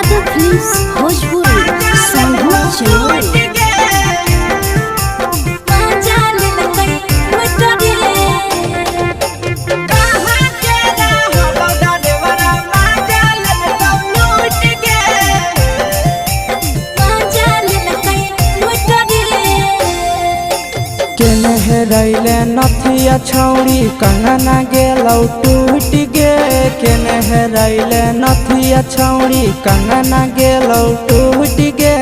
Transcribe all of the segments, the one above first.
Yadav films Bhojpuri संगम चलोरी। रैले नथिया छौड़ी कंगना गेलौ टूट गे। केने रैले नथिया छौड़ी कंगना गेलौ टूट गे।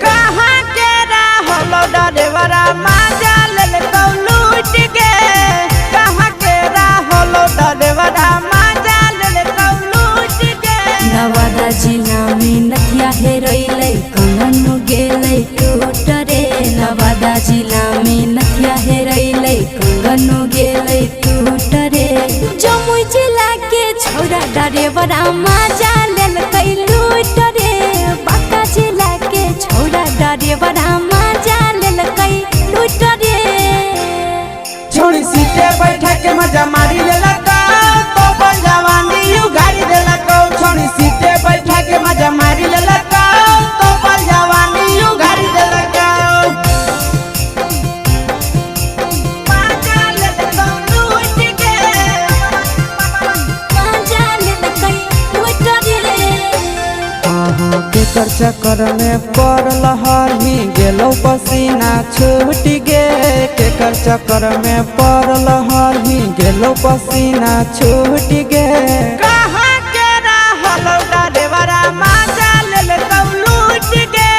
कहाँ के रहलो डरेवरा माजा लेलकौ लूट गे। कहाँ के रहलो डरेवरा माजा लेलकौ लूट गे। नवादा जिला में नथिया हेरैलै कंगन गेलै टूट रे। नवादा जिला में नथिया हेरैलै कंगन गेलै टूट रे। जमुई जिला के छौड़ा डरेवरा माजा लेलकै लूट रे। बांका जिला के छौड़ा डरेवरा माजा लेलकै लूट रे। छोड़ी सीटे बैठा के मजा मारी लेलकौ तो बन जवानी उगाड़ी देलकौ। छोड़ी सीटे बैठा के मजा मारी लेलकौ तो बन जवानी उगाड़ी देलकौ। केकर चक्कर में पड़ल हरही गेलौ पसीना छूट गे। केकर चक्कर में पड़ल हरही गेलौ पसीना छूट गे। कहाँ के रहलो डरेवरा माजा लेलकौ लूट गे।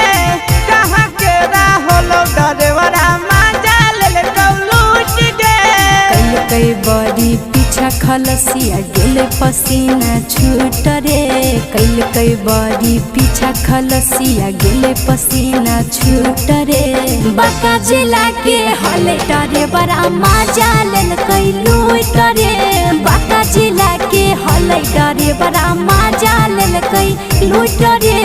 कहाँ के रहलो डरेवरा माजा लेलकौ लूट गे। कई बड़ी पीछा खलसिया गेले पसीना छूट रे। कई बड़ी पीछा खलसिया गेले पसीना छूट रे। बांका जिला के हले डरेवरा माजा लेलकै लूट रे। बांका जिला के हले डरेवरा माजा लेलकै लूट रे।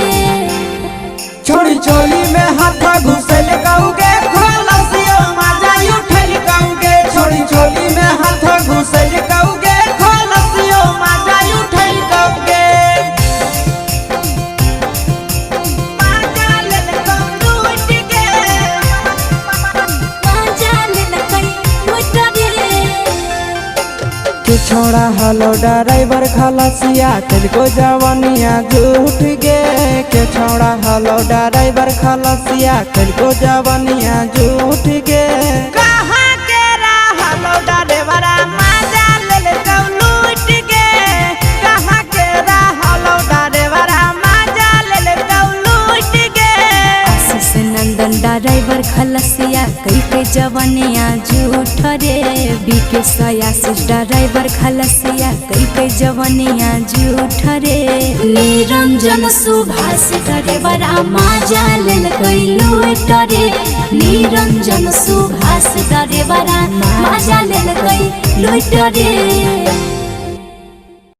छोड़ी चोली में हाथ घुसल कौगे खलसियो माजा उठल कौगे। छोड़ी चोली में हाथ घुसल कौगे खलसियो माजा उठल कौगे। माजा लेलकौ लूट गे। माजा लेलकै लूट रे। के छोड़ा हलो ड्राइवर खलसिया तेलको जवानिया झूठ गे। के छोड़ा हलो ड्राइवर खलसिया तेलको जवानिया झूठ गे। कहाँ के रहलो डरेवरा माजा लेलकौ लूट गे। कहाँ के रहलो डरेवरा माजा लेलकौ लूट गे। आशीष नंदन ड्राइवर खलसिया कई जवानिया झूठ रे। बीके आशीष ड्राइवर खलसिया कई जवानिया झूठ रे। निरंजन सुभाष ड्राइवरा माजा लेलकै लूट रे। निरंजन सुभाष ड्राइवरा माजा लेलकै लूट रे।